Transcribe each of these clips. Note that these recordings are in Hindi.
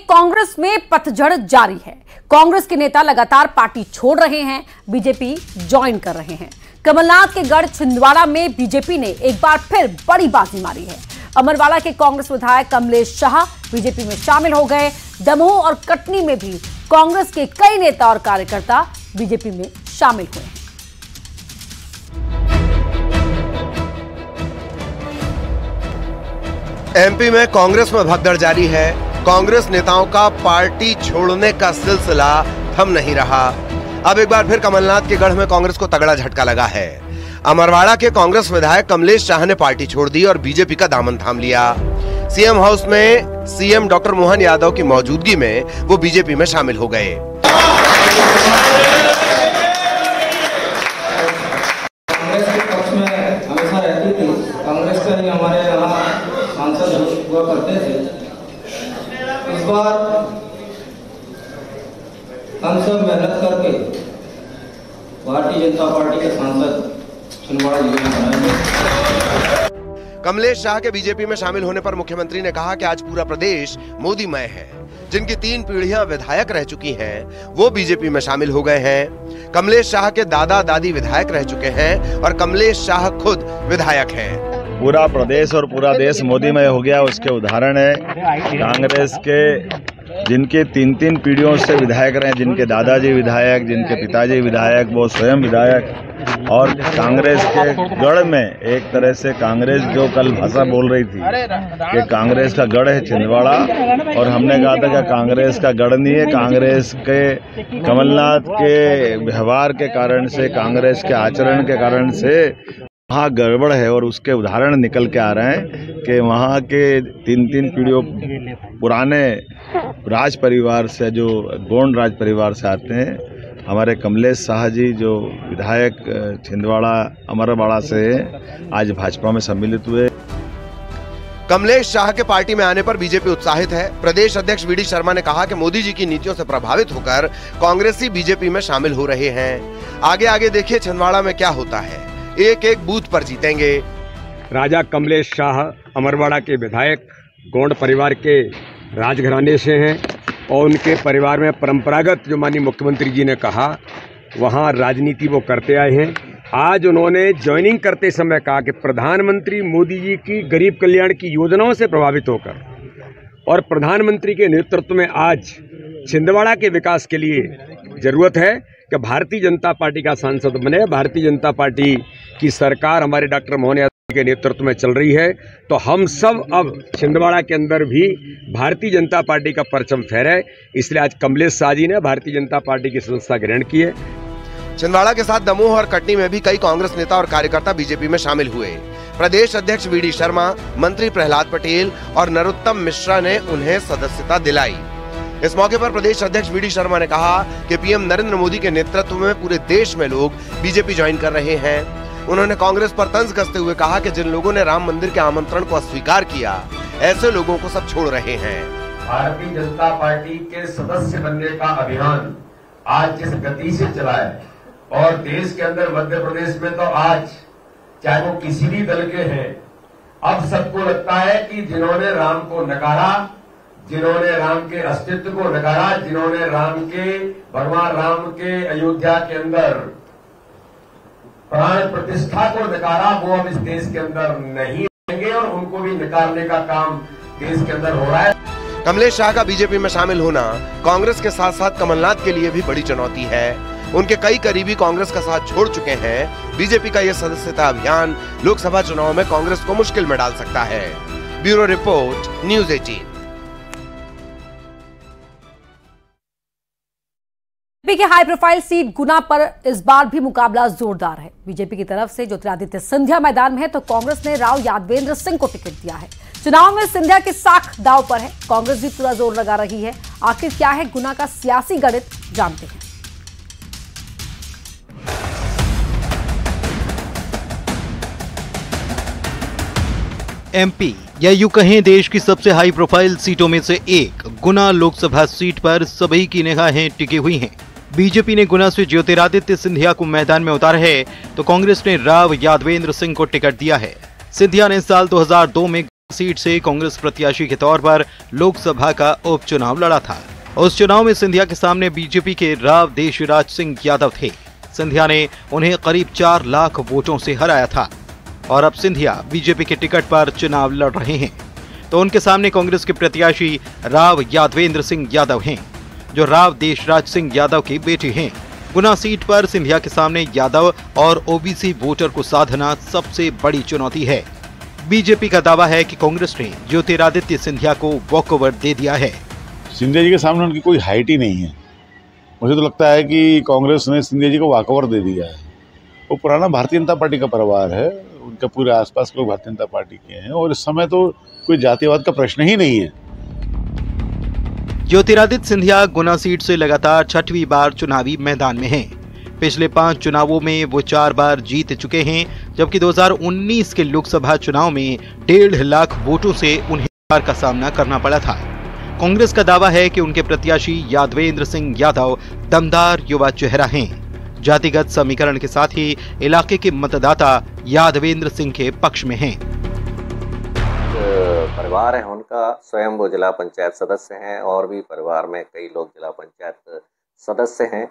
कांग्रेस में पतझड़ जारी है। कांग्रेस के नेता लगातार पार्टी छोड़ रहे हैं, बीजेपी ज्वाइन कर रहे हैं। कमलनाथ के गढ़ छिंदवाड़ा में बीजेपी ने एक बार फिर बड़ी बाजी मारी है। अमरवाड़ा के कांग्रेस विधायक कमलेश शाह बीजेपी में शामिल हो गए। दमोह और कटनी में भी कांग्रेस के कई नेता और कार्यकर्ता बीजेपी में शामिल हुए हैं। एमपी में कांग्रेस में भगदड़ जारी है। कांग्रेस नेताओं का पार्टी छोड़ने का सिलसिला थम नहीं रहा। अब एक बार फिर कमलनाथ के गढ़ में कांग्रेस को तगड़ा झटका लगा है। अमरवाड़ा के कांग्रेस विधायक कमलेश शाह ने पार्टी छोड़ दी और बीजेपी का दामन थाम लिया। सीएम हाउस में सीएम डॉक्टर मोहन यादव की मौजूदगी में वो बीजेपी में शामिल हो गए। कांग्रेस के पक्ष में हमेशा रहती थी। कांग्रेस का ही हमारे यहाँ सांसद हुआ करते थे। इस बार हम सब मेहनत करके भारतीय जनता पार्टी के सांसद छिंदवाड़ा जिले में बनाएंगे। कमलेश शाह के बीजेपी में शामिल होने पर मुख्यमंत्री ने कहा कि आज पूरा प्रदेश मोदीमय है। जिनकी 3 पीढ़ियां विधायक रह चुकी हैं, वो बीजेपी में शामिल हो गए हैं। कमलेश शाह के दादा दादी विधायक रह चुके हैं और कमलेश शाह खुद विधायक हैं। पूरा प्रदेश और पूरा देश मोदीमय हो गया, उसके उदाहरण है कांग्रेस के जिनके 3 पीढ़ियों से विधायक रहे, जिनके दादाजी विधायक, जिनके पिताजी विधायक, वो स्वयं विधायक। और कांग्रेस के गढ़ में एक तरह से कांग्रेस जो कल भाषा बोल रही थी कि कांग्रेस का गढ़ है छिंदवाड़ा, और हमने कहा था कि कांग्रेस का गढ़ नहीं है। कांग्रेस के कमलनाथ के व्यवहार के कारण से, कांग्रेस के आचरण के कारण से वहाँ गड़बड़ है, और उसके उदाहरण निकल के आ रहे हैं कि वहाँ के 3 पीढ़ियों पुराने राज परिवार से, जो गोंड राज परिवार से आते हैं, हमारे कमलेश शाह जी जो विधायक छिंदवाड़ा अमरवाड़ा से आज भाजपा में सम्मिलित हुए। कमलेश शाह के पार्टी में आने पर बीजेपी उत्साहित है। प्रदेश अध्यक्ष वीडी शर्मा ने कहा कि मोदी जी की नीतियों से प्रभावित होकर कांग्रेसी बीजेपी में शामिल हो रहे हैं। आगे आगे देखिए छिंदवाड़ा में क्या होता है। एक बूथ पर जीतेंगे। राजा कमलेश शाह अमरवाड़ा के विधायक गोंड परिवार के राजघराने से हैं और उनके परिवार में परंपरागत, जो माननीय मुख्यमंत्री जी ने कहा, वहाँ राजनीति वो करते आए हैं। आज उन्होंने ज्वाइनिंग करते समय कहा कि प्रधानमंत्री मोदी जी की गरीब कल्याण की योजनाओं से प्रभावित होकर और प्रधानमंत्री के नेतृत्व में आज छिंदवाड़ा के विकास के लिए जरूरत है कि भारतीय जनता पार्टी का सांसद बने। भारतीय जनता पार्टी की सरकार हमारे डॉक्टर मोहन यादव के नेतृत्व में चल रही है, तो हम सब अब छिंदवाड़ा के अंदर भी भारतीय जनता पार्टी का परचम फहराए। इसलिए आज कमलेश शाह जी ने भारतीय जनता पार्टी की सदस्यता ग्रहण की है। छिंदवाड़ा के साथ दमोह और कटनी में भी कई कांग्रेस नेता और कार्यकर्ता बीजेपी में शामिल हुए। प्रदेश अध्यक्ष वीडी शर्मा, मंत्री प्रहलाद पटेल और नरोत्तम मिश्रा ने उन्हें सदस्यता दिलाई। इस मौके पर प्रदेश अध्यक्ष वीडी शर्मा ने कहा कि पीएम नरेंद्र मोदी के नेतृत्व में पूरे देश में लोग बीजेपी ज्वाइन कर रहे हैं। उन्होंने कांग्रेस पर तंज कसते हुए कहा कि जिन लोगों ने राम मंदिर के आमंत्रण को अस्वीकार किया, ऐसे लोगों को सब छोड़ रहे हैं। भारतीय जनता पार्टी के सदस्य बनने का अभियान आज जिस गति से चला है, और देश के अंदर मध्य प्रदेश में तो आज चाहे वो किसी भी दल के हैं, अब सबको लगता है कि जिन्होंने राम को नकारा, जिन्होंने राम के अस्तित्व को नकारा, जिन्होंने राम के भगवान राम के अयोध्या के अंदर प्राण प्रतिष्ठा को नकारा, वो अब इस देश के अंदर नहीं रहेंगे और उनको भी नकारने का काम देश के अंदर हो रहा है। कमलेश शाह का बीजेपी में शामिल होना कांग्रेस के साथ साथ कमलनाथ के लिए भी बड़ी चुनौती है। उनके कई करीबी कांग्रेस का साथ छोड़ चुके हैं। बीजेपी का यह सदस्यता अभियान लोकसभा चुनाव में कांग्रेस को मुश्किल में डाल सकता है। Bureau report, news 18। बीजेपी के हाई प्रोफाइल सीट गुना पर इस बार भी मुकाबला जोरदार है। बीजेपी की तरफ से ज्योतिरादित्य सिंधिया मैदान में है, तो कांग्रेस ने राव यादवेंद्र सिंह को टिकट दिया है। चुनाव में सिंधिया की साख दांव पर है। कांग्रेस भी पूरा जोर लगा रही है। आखिर क्या है गुना का सियासी गणित, जानते हैं। एमपी या यूं कहें देश की सबसे हाई प्रोफाइल सीटों में से एक गुना लोकसभा सीट पर सभी की निगाहें टिकी हुई हैं। बीजेपी ने गुना से ज्योतिरादित्य सिंधिया को मैदान में उतारा है, तो कांग्रेस ने राव यादवेंद्र सिंह को टिकट दिया है। सिंधिया ने साल 2002 में सीट से कांग्रेस प्रत्याशी के तौर पर लोकसभा का उपचुनाव लड़ा था। उस चुनाव में सिंधिया के सामने बीजेपी के राव देशराज सिंह यादव थे। सिंधिया ने उन्हें करीब 4 लाख वोटों से हराया था और अब सिंधिया बीजेपी के टिकट पर चुनाव लड़ रहे हैं। तो उनके सामने कांग्रेस के प्रत्याशी राव यादवेंद्र सिंह यादव हैं, जो राव देशराज सिंह यादव के बेटे हैं। गुना सीट पर सिंधिया के सामने यादव और ओबीसी वोटर को साधना सबसे बड़ी चुनौती है। बीजेपी का दावा है कि कांग्रेस ने ज्योतिरादित्य सिंधिया को वॉकओवर दे दिया है। सिंधिया जी के सामने उनकी कोई हाइट ही नहीं है। मुझे तो लगता है कि कांग्रेस ने सिंधिया जी को वॉकओवर दे दिया है। वो पुराना भारतीय जनता पार्टी का परिवार है, उनके पूरे आसपास के लोग भारतीय जनता पार्टी के हैं और इस समय तो कोई जातिवाद का प्रश्न ही नहीं है। ज्योतिरादित्य सिंधिया गुना सीट से लगातार 6वीं बार चुनावी मैदान में हैं। पिछले 5 चुनावों में वो 4 बार जीत चुके हैं, जबकि 2019 के लोकसभा चुनाव में 1.5 लाख वोटों से उन्हें हार का सामना करना पड़ा था। कांग्रेस का दावा है कि उनके प्रत्याशी यादवेंद्र सिंह यादव दमदार युवा चेहरा हैं। जातिगत समीकरण के साथ ही इलाके के मतदाता यादवेंद्र सिंह के पक्ष में हैं। परिवार है उनका, स्वयं वो जिला पंचायत सदस्य हैं और भी परिवार में कई लोग जिला पंचायत सदस्य हैं।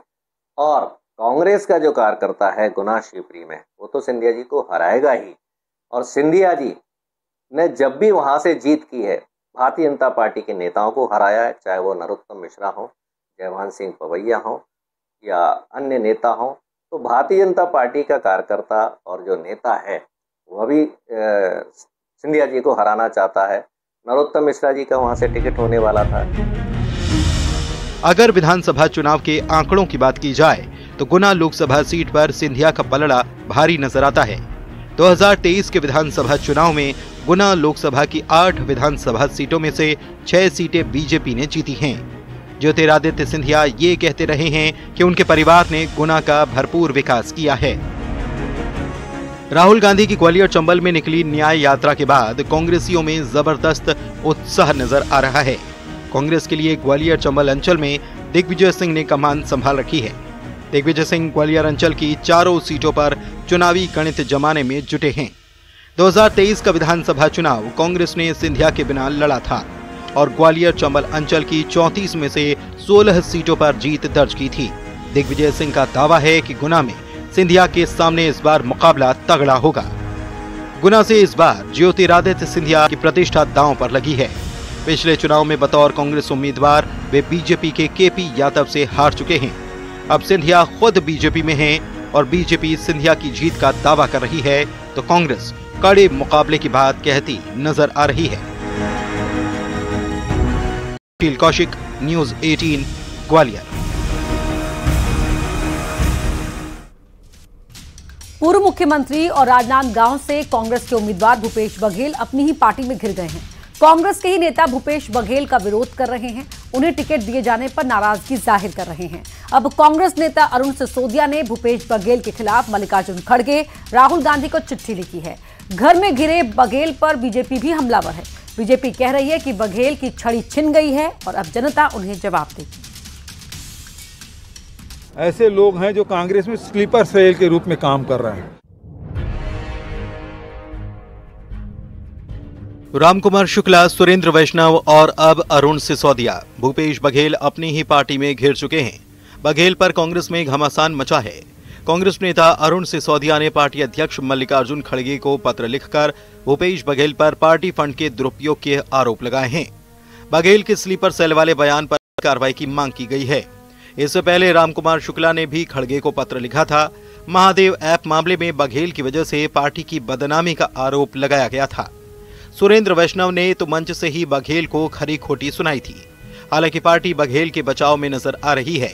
और कांग्रेस का जो कार्यकर्ता है गुना शिवपुरी में, वो तो सिंधिया जी को हराएगा ही। और सिंधिया जी ने जब भी वहां से जीत की है, भारतीय जनता पार्टी के नेताओं को हराया है, चाहे वो नरोत्तम मिश्रा हो, जयभान सिंह पवैया हो या अन्य नेता हो। तो भारतीय जनता पार्टी का कार्यकर्ता और जो नेता है वह भी सिंधिया जी को हराना चाहता है। नरोत्तम मिश्रा जी का वहां से टिकट होने वाला था। अगर विधानसभा चुनाव के आंकड़ों की बात की जाए तो गुना लोकसभा सीट पर सिंधिया का पलड़ा भारी नजर आता है। 2023 के विधानसभा चुनाव में गुना लोकसभा की 8 विधानसभा सीटों में से 6 सीटें बीजेपी ने जीती हैं। ज्योतिरादित्य सिंधिया ये कहते रहे हैं कि उनके परिवार ने गुना का भरपूर विकास किया है। राहुल गांधी की ग्वालियर चंबल में निकली न्याय यात्रा के बाद कांग्रेसियों में जबरदस्त उत्साह नजर आ रहा है। कांग्रेस के लिए ग्वालियर चंबल अंचल में दिग्विजय सिंह ने कमान संभाल रखी है। दिग्विजय सिंह ग्वालियर अंचल की 4 सीटों पर चुनावी गणित जमाने में जुटे हैं। 2023 का विधानसभा चुनाव कांग्रेस ने सिंधिया के बिना लड़ा था और ग्वालियर चंबल अंचल की 34 में से 16 सीटों पर जीत दर्ज की थी। दिग्विजय सिंह का दावा है कि गुना में सिंधिया के सामने इस बार मुकाबला तगड़ा होगा। गुना से इस बार ज्योतिरादित्य सिंधिया की प्रतिष्ठा दांव पर लगी है। पिछले चुनाव में बतौर कांग्रेस उम्मीदवार वे बीजेपी के केपी यादव से हार चुके हैं। अब सिंधिया खुद बीजेपी में हैं और बीजेपी सिंधिया की जीत का दावा कर रही है, तो कांग्रेस कड़े मुकाबले की बात कहती नजर आ रही है। कौशिक, न्यूज़ 18, ग्वालियर। पूर्व मुख्यमंत्री और राजनांदगांव से कांग्रेस के उम्मीदवार भूपेश बघेल अपनी ही पार्टी में घिर गए हैं। कांग्रेस के ही नेता भूपेश बघेल का विरोध कर रहे हैं, उन्हें टिकट दिए जाने पर नाराजगी जाहिर कर रहे हैं। अब कांग्रेस नेता अरुण सिसोदिया ने भूपेश बघेल के खिलाफ मल्लिकार्जुन खड़गे, राहुल गांधी को चिट्ठी लिखी है। घर में घिरे बघेल पर बीजेपी भी हमलावर है। बीजेपी कह रही है कि बघेल की छड़ी छिन गई है और अब जनता उन्हें जवाब देगी। ऐसे लोग हैं जो कांग्रेस में स्लीपर सेल के रूप में काम कर रहे हैं। रामकुमार शुक्ला, सुरेंद्र वैष्णव और अब अरुण सिसोदिया भूपेश बघेल अपनी ही पार्टी में घिर चुके हैं। बघेल पर कांग्रेस में घमासान मचा है। कांग्रेस नेता अरुण सिसोदिया ने पार्टी अध्यक्ष मल्लिकार्जुन खड़गे को पत्र लिखकर भूपेश बघेल पर पार्टी फंड के दुरुपयोग के आरोप लगाए हैं। बघेल के स्लीपर सेल वाले बयान पर कार्रवाई की मांग की गई है। इससे पहले रामकुमार शुक्ला ने भी खड़गे को पत्र लिखा था। महादेव ऐप मामले में बघेल की वजह से पार्टी की बदनामी का आरोप लगाया गया था। सुरेंद्र वैष्णव ने तो मंच से ही बघेल को खरी खोटी सुनाई थी। हालांकि पार्टी बघेल के बचाव में नजर आ रही है।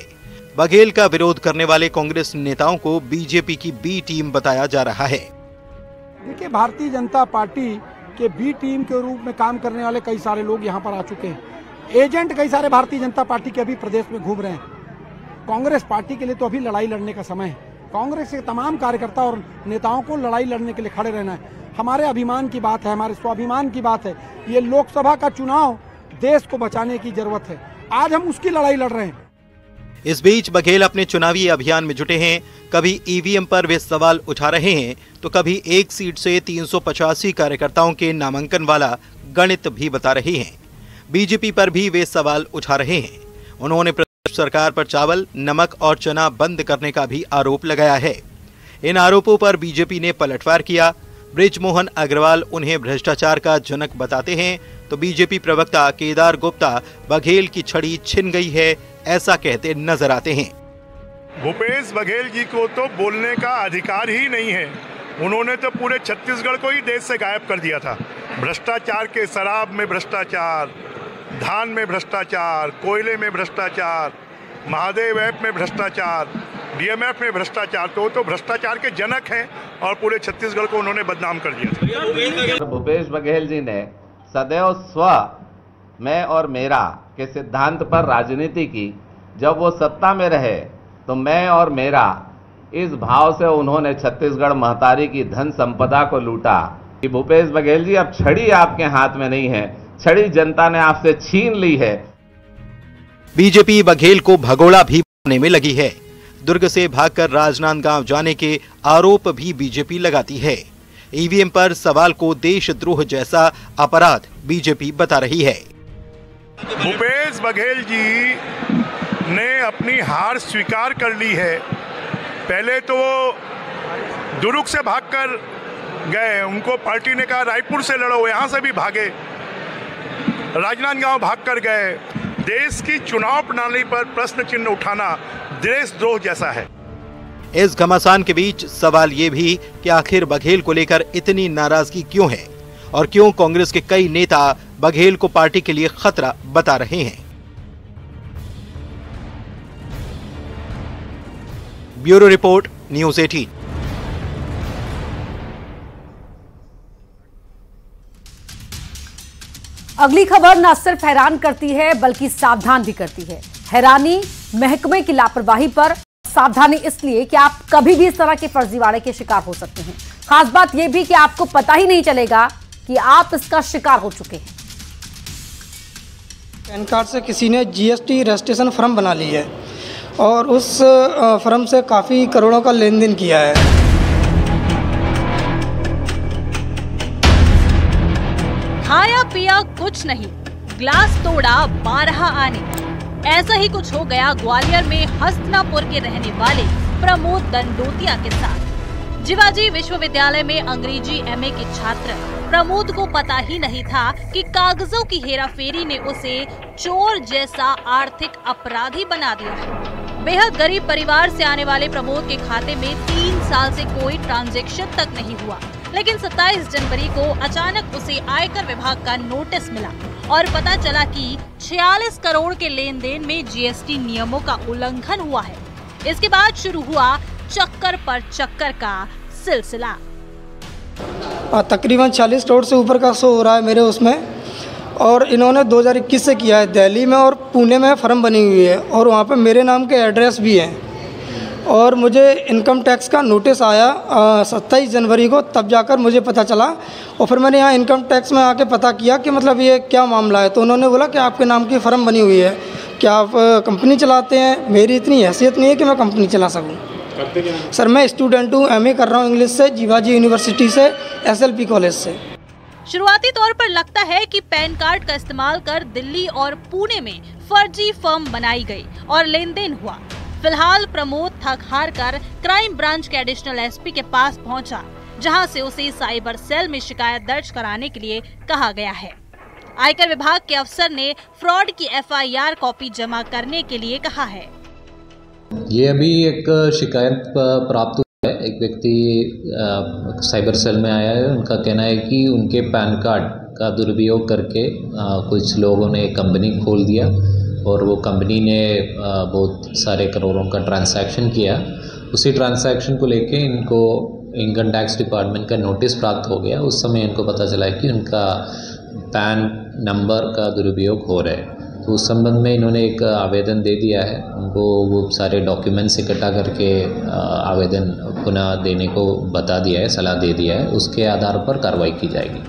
बघेल का विरोध करने वाले कांग्रेस नेताओं को बीजेपी की बी टीम बताया जा रहा है। देखिए, भारतीय जनता पार्टी के बी टीम के रूप में काम करने वाले कई सारे लोग यहाँ पर आ चुके हैं। एजेंट कई सारे भारतीय जनता पार्टी के अभी प्रदेश में घूम रहे हैं। कांग्रेस पार्टी के लिए तो अभी लड़ाई लड़ने का समय है। कांग्रेस के तमाम कार्यकर्ता और नेताओं को लड़ाई लड़ने के लिए खड़े रहना है। हमारे अभिमान की बात है, हमारे स्वाभिमान की बात है। ये लोकसभा का चुनाव देश को बचाने की जरूरत है। आज हम उसकी लड़ाई लड़ रहे हैं। इस बीच बघेल अपने चुनावी अभियान में जुटे हैं। कभी ईवीएम पर वे सवाल उठा रहे हैं तो कभी एक सीट से 385 कार्यकर्ताओं के नामांकन वाला गणित भी बता रहे हैं। बीजेपी पर भी वे सवाल उठा रहे हैं। उन्होंने प्रदेश सरकार पर चावल, नमक और चना बंद करने का भी आरोप लगाया है। इन आरोपों पर बीजेपी ने पलटवार किया। बृजमोहन अग्रवाल उन्हें भ्रष्टाचार का जनक बताते हैं तो बीजेपी प्रवक्ता केदार गुप्ता बघेल की छड़ी छिन गई है ऐसा कहते नजर आते हैं। भूपेश बघेल जी को तो बोलने का अधिकार ही नहीं है। उन्होंने तो पूरे छत्तीसगढ़ को ही देश से गायब कर दिया था। भ्रष्टाचार के शराब में भ्रष्टाचार, धान में भ्रष्टाचार, कोयले में भ्रष्टाचार, महादेव ऐप में भ्रष्टाचार, डीएमएफ में भ्रष्टाचार, तो भ्रष्टाचार के जनक हैं और पूरे छत्तीसगढ़ को उन्होंने बदनाम कर दिया था। भूपेश बघेल जी ने सदैव स्व, मैं और मेरा के सिद्धांत पर राजनीति की। जब वो सत्ता में रहे तो मैं और मेरा इस भाव से उन्होंने छत्तीसगढ़ महतारी की धन संपदा को लूटा। कि भूपेश बघेल जी अब छड़ी आपके हाथ में नहीं है, छड़ी जनता ने आपसे छीन ली है। बीजेपी बघेल को भगोड़ा भी बनाने में लगी है। दुर्ग से भागकर राजनांदगांव जाने के आरोप भी बीजेपी लगाती है। ईवीएम पर सवाल को देशद्रोह जैसा अपराध बीजेपी बता रही है। भूपेश बघेल जी ने अपनी हार स्वीकार कर ली है। पहले तो वो दुर्ग से भागकर गए, उनको पार्टी ने कहा रायपुर से लड़ो, यहाँ से भी भागे, राजनांदगांव भागकर गए। देश की चुनाव प्रणाली पर प्रश्न चिन्ह उठाना देशद्रोह जैसा है। इस घमासान के बीच सवाल ये भी कि आखिर बघेल को लेकर इतनी नाराजगी क्यों है और क्यों कांग्रेस के कई नेता बघेल को पार्टी के लिए खतरा बता रहे हैं। Bureau report, news 18। अगली खबर न सिर्फ हैरान करती है बल्कि सावधान भी करती है। हैरानी महकमे की लापरवाही पर, सावधानी इसलिए कि आप कभी भी इस तरह के फर्जीवाड़े के शिकार हो सकते हैं। खास बात यह भी कि आपको पता ही नहीं चलेगा कि आप इसका शिकार हो चुके हैं। पैन कार्ड से किसी ने जीएसटी रजिस्ट्रेशन फॉर्म बना ली है और उस फर्म से काफ़ी करोड़ों का लेन देन किया है। खाया पिया कुछ नहीं, ग्लास तोड़ा 12 आने। ऐसा ही कुछ हो गया ग्वालियर में हस्तिनापुर के रहने वाले प्रमोद दंडोतिया के साथ। जिवाजी विश्वविद्यालय में अंग्रेजी एमए के छात्र प्रमोद को पता ही नहीं था कि कागजों की हेराफेरी ने उसे चोर जैसा आर्थिक अपराधी बना दिया है। बेहद गरीब परिवार से आने वाले प्रमोद के खाते में 3 साल से कोई ट्रांजैक्शन तक नहीं हुआ, लेकिन 27 जनवरी को अचानक उसे आयकर विभाग का नोटिस मिला और पता चला कि 46 करोड़ के लेन देन में जीएसटी नियमों का उल्लंघन हुआ है। इसके बाद शुरू हुआ चक्कर पर चक्कर का सिलसिला। तकरीबन 40 करोड़ से ऊपर का शो हो रहा है मेरे उसमें, और इन्होंने 2021 से किया है। दिल्ली में और पुणे में फर्म बनी हुई है और वहाँ पे मेरे नाम के एड्रेस भी हैं। और मुझे इनकम टैक्स का नोटिस आया 27 जनवरी को, तब जाकर मुझे पता चला। और फिर मैंने यहाँ इनकम टैक्स में आके पता किया कि मतलब ये क्या मामला है। तो उन्होंने बोला कि आपके नाम की फर्म बनी हुई है, क्या आप कंपनी चलाते हैं? मेरी इतनी हैसियत नहीं है कि मैं कंपनी चला सकूँ। सर मैं स्टूडेंट हूँ, एमए कर रहा हूँ इंग्लिश से, जिवाजी यूनिवर्सिटी से, एसएलपी कॉलेज से। शुरुआती तौर पर लगता है कि पैन कार्ड का इस्तेमाल कर दिल्ली और पुणे में फर्जी फर्म बनाई गई और लेन देन हुआ। फिलहाल प्रमोद थक हार कर क्राइम ब्रांच के एडिशनल एसपी के पास पहुंचा, जहां से उसे साइबर सेल में शिकायत दर्ज कराने के लिए कहा गया है। आयकर विभाग के अफसर ने फ्रॉड की एफआईआर कॉपी जमा करने के लिए कहा है। ये अभी एक शिकायत प्राप्त हुई है। एक व्यक्ति साइबर सेल में आया है। उनका कहना है कि उनके पैन कार्ड का दुरुपयोग करके कुछ लोगों ने एक कंपनी खोल दिया और वो कंपनी ने बहुत सारे करोड़ों का ट्रांसैक्शन किया। उसी ट्रांसैक्शन को लेके इनको इनकम टैक्स डिपार्टमेंट का नोटिस प्राप्त हो गया। उस समय इनको पता चला कि उनका पैन नंबर का दुरुपयोग हो रहा है। तो उस संबंध में इन्होंने एक आवेदन दे दिया है। उनको वो सारे डॉक्यूमेंट्स इकट्ठा करके आवेदन पुनः देने को बता दिया है, सलाह दे दिया है। उसके आधार पर कार्रवाई की जाएगी।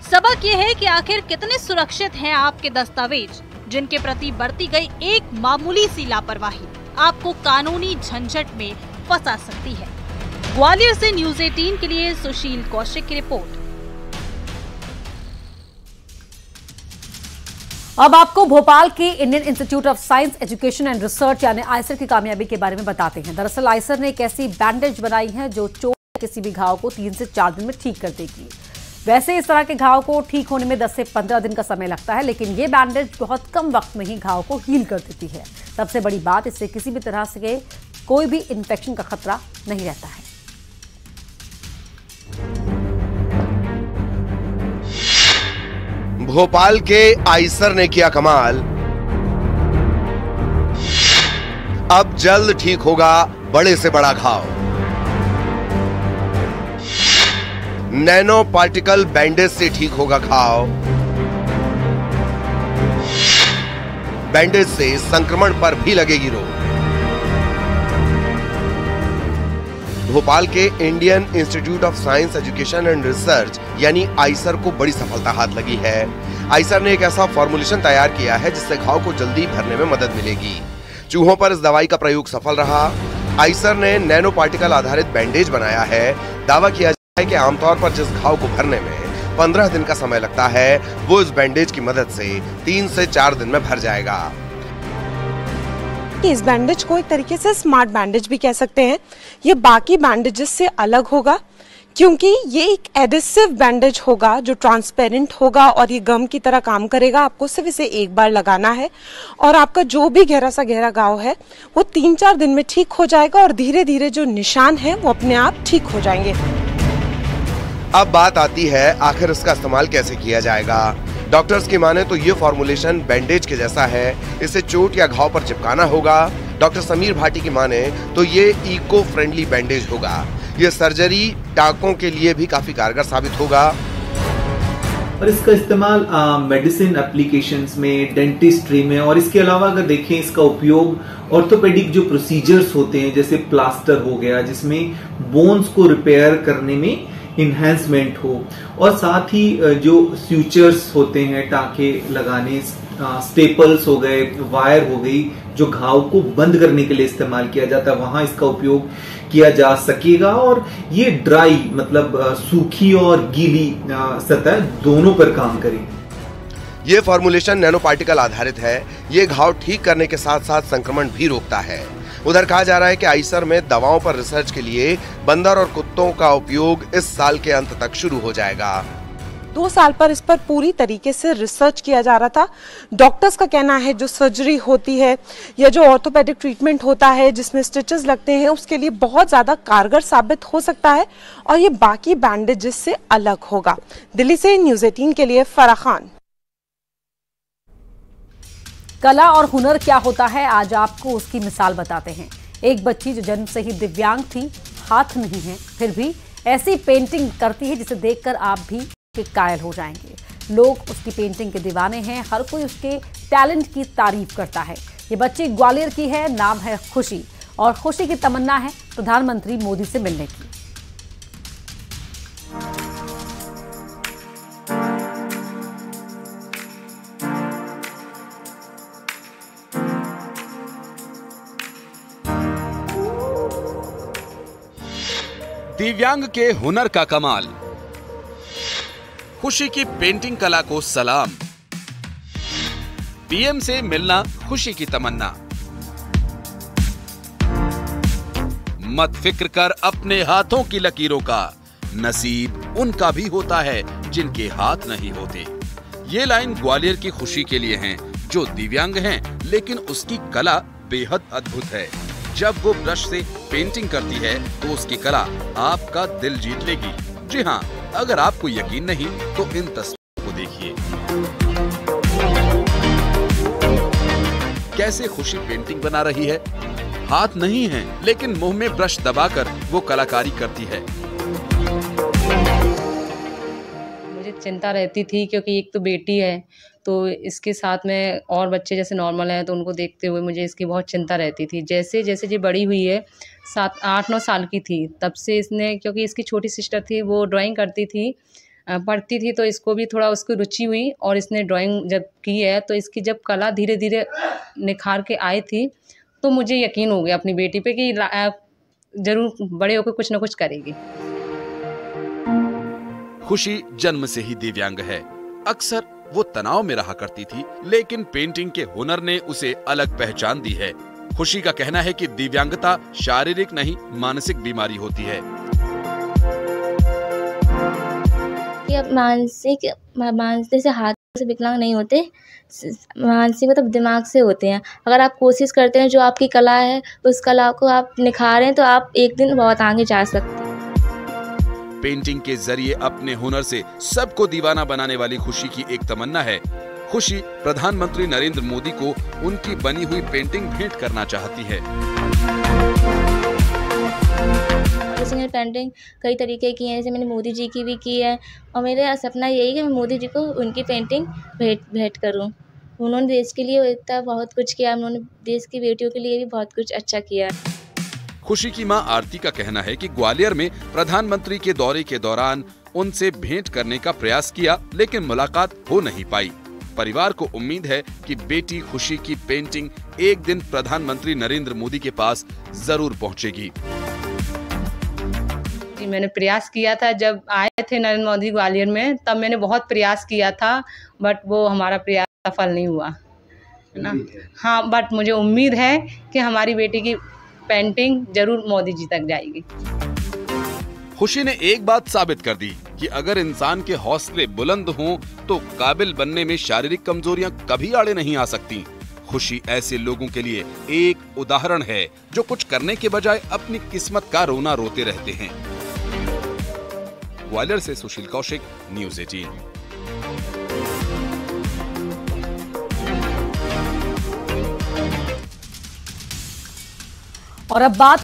सबक ये है कि आखिर कितने सुरक्षित हैं आपके दस्तावेज, जिनके प्रति बरती गई एक मामूली सी लापरवाही आपको कानूनी झंझट में फंसा सकती है। ग्वालियर से न्यूज़ 18 के लिए सुशील कौशिक की रिपोर्ट। अब आपको भोपाल के Indian institute of science education and research यानी आइसर की कामयाबी के बारे में बताते हैं। दरअसल आइसर ने एक ऐसी बैंडेज बनाई है जो चोट किसी भी घाव को 3 से 4 दिन में ठीक कर देगी। वैसे इस तरह के घाव को ठीक होने में 10 से 15 दिन का समय लगता है, लेकिन ये बैंडेज बहुत कम वक्त में ही घाव को हील कर देती है। सबसे बड़ी बात, इससे किसी भी तरह से कोई भी इन्फेक्शन का खतरा नहीं रहता है। भोपाल के आइसर ने किया कमाल। अब जल्द ठीक होगा बड़े से बड़ा घाव। नैनो पार्टिकल बैंडेज से ठीक होगा घाव। बैंडेज से संक्रमण पर भी लगेगी रोक। भोपाल के Indian institute of science education and research यानी आइसर को बड़ी सफलता हाथ लगी है। आइसर ने एक ऐसा फॉर्मुलेशन तैयार किया है जिससे घाव को जल्दी भरने में मदद मिलेगी। चूहों पर इस दवाई का प्रयोग सफल रहा। आइसर ने नैनो पार्टिकल आधारित बैंडेज बनाया है। दावा किया जाता है कि आमतौर पर जिस घाव को भरने में 15 दिन का समय लगता है, वो इस बैंडेज की मदद से 3 से 4 दिन में भर जाएगा। इस बैंडेज को एक तरीके से स्मार्ट बैंडेज भी कह सकते हैं। ये बाकी बैंडेजेस से अलग होगा क्योंकि ये एक एडेसिव बैंडेज होगा जो ट्रांसपेरेंट होगा और ये गम की तरह काम करेगा। आपको सिर्फ इसे एक बार लगाना है और आपका जो भी गहरा सा गहरा घाव है वो 3-4 दिन में ठीक हो जाएगा और धीरे धीरे जो निशान है वो अपने आप ठीक हो जाएंगे। अब बात आती है आखिर इसका इस्तेमाल कैसे किया जाएगा। डॉक्टर्स की माने तो ये फॉर्मुलेशन बैंडेज के जैसा है, इसे चोट या घाव पर चिपकाना होगा। डॉक्टर समीर भाटी की माने तो ये इको फ्रेंडली बैंडेज होगा। ये सर्जरी टाँकों के लिए भी काफी कारगर साबित होगा। और इसका इस्तेमाल मेडिसिन एप्लीकेशंस में, डेंटिस्ट्री में, और इसके अलावा अगर देखें इसका उपयोग ऑर्थोपेडिक जो प्रोसीजर्स होते हैं जैसे प्लास्टर हो गया जिसमें बोन्स को रिपेयर करने में इन्हेंसमेंट हो, और साथ ही जो स्यूचर्स होते हैं टाँके लगाने, स्टेपल्स हो गए, वायर हो गई जो घाव को बंद करने के लिए इस्तेमाल किया जाता है, वहां इसका उपयोग किया जा सकेगा। और ये ड्राई मतलब सूखी और गीली सतह दोनों पर काम करेगी। ये फॉर्मुलेशन नैनो पार्टिकल आधारित है। ये घाव ठीक करने के साथ साथ संक्रमण भी रोकता है। उधर कहा जा रहा है कि आइसर में दवाओं पर रिसर्च के लिए बंदर और कुत्तों का उपयोग इस साल के अंत तक शुरू हो जाएगा। 2 साल पर इस पर पूरी तरीके से रिसर्च किया जा रहा था। डॉक्टर्स का कहना है जो सर्जरी होती है या जो ऑर्थोपेडिक ट्रीटमेंट होता है जिसमें स्टिचेस लगते हैं उसके लिए बहुत ज्यादा कारगर साबित हो सकता है और ये बाकी बैंडेजेस से अलग होगा। दिल्ली से न्यूज़ 18 के लिए फराह खान। कला और हुनर क्या होता है, आज आपको उसकी मिसाल बताते हैं। एक बच्ची जो जन्म से ही दिव्यांग थी, हाथ नहीं है, फिर भी ऐसी पेंटिंग करती है जिसे देखकर आप भी कायल हो जाएंगे। लोग उसकी पेंटिंग के दीवाने हैं, हर कोई उसके टैलेंट की तारीफ करता है। ये बच्ची ग्वालियर की है, नाम है खुशी, और खुशी की तमन्ना है प्रधानमंत्री मोदी से मिलने की। दिव्यांग के हुनर का कमाल, खुशी की पेंटिंग कला को सलाम। पीएम से मिलना खुशी की तमन्ना। मत फिक्र कर अपने हाथों की लकीरों का, नसीब उनका भी होता है जिनके हाथ नहीं होते। ये लाइन ग्वालियर की खुशी के लिए हैं, जो दिव्यांग हैं लेकिन उसकी कला बेहद अद्भुत है। जब वो ब्रश से पेंटिंग करती है तो उसकी कला आपका दिल जीत लेगी। जी हाँ, अगर आपको यकीन नहीं तो इन तस्वीरों को देखिए। कैसे खुशी पेंटिंग बना रही है। हाथ नहीं है लेकिन मुंह में ब्रश दबाकर वो कलाकारी करती है। मुझे चिंता रहती थी क्योंकि एक तो बेटी है, तो इसके साथ में और बच्चे जैसे नॉर्मल हैं तो उनको देखते हुए मुझे इसकी बहुत चिंता रहती थी। जैसे जैसे ये बड़ी हुई है, 8-9 साल की थी तब से इसने, क्योंकि इसकी छोटी सिस्टर थी वो ड्राइंग करती थी, पढ़ती थी, तो इसको भी थोड़ा उसकी रुचि हुई और इसने ड्राइंग जब की है तो इसकी जब कला धीरे धीरे निखार के आई थी तो मुझे यकीन हो गया अपनी बेटी पे कि जरूर बड़े होकर कुछ ना कुछ करेगी। खुशी जन्म से ही दिव्यांग है। अक्सर वो तनाव में रहा करती थी, लेकिन पेंटिंग के हुनर ने उसे अलग पहचान दी है। खुशी का कहना है कि दिव्यांगता शारीरिक नहीं मानसिक बीमारी होती है। मानसिक से हाथ से विकलांग नहीं होते, मानसिक मतलब दिमाग से होते हैं। अगर आप कोशिश करते हैं, जो आपकी कला है उस कला को आप निखारें तो आप एक दिन बहुत आगे जा सकते हैं। पेंटिंग के जरिए अपने हुनर से सबको दीवाना बनाने वाली खुशी की एक तमन्ना है। खुशी प्रधानमंत्री नरेंद्र मोदी को उनकी बनी हुई पेंटिंग भेंट करना चाहती है। सिंगल पेंटिंग कई तरीके की है, जैसे मैंने मोदी जी की भी की है और मेरा सपना यही है कि मैं मोदी जी को उनकी पेंटिंग भेंट करूं। उन्होंने देश के लिए इतना बहुत कुछ किया, उन्होंने देश की बेटियों के लिए भी बहुत कुछ अच्छा किया। खुशी की मां आरती का कहना है कि ग्वालियर में प्रधानमंत्री के दौरे के दौरान उनसे भेंट करने का प्रयास किया, लेकिन मुलाकात हो नहीं पाई। परिवार को उम्मीद है कि बेटी खुशी की पेंटिंग एक दिन प्रधानमंत्री नरेंद्र मोदी के पास जरूर पहुंचेगी। मैंने प्रयास किया था, जब आए थे नरेंद्र मोदी ग्वालियर में तब मैंने बहुत प्रयास किया था, बट वो हमारा प्रयास सफल नहीं हुआ है ना। हाँ, बट मुझे उम्मीद है कि हमारी बेटी की पेंटिंग जरूर मोदी जी तक जाएगी। खुशी ने एक बात साबित कर दी कि अगर इंसान के हौसले बुलंद हों तो काबिल बनने में शारीरिक कमजोरियां कभी आड़े नहीं आ सकती। खुशी ऐसे लोगों के लिए एक उदाहरण है जो कुछ करने के बजाय अपनी किस्मत का रोना रोते रहते हैं। ग्वालियर से सुशील कौशिक, न्यूज़ 18। और अब बात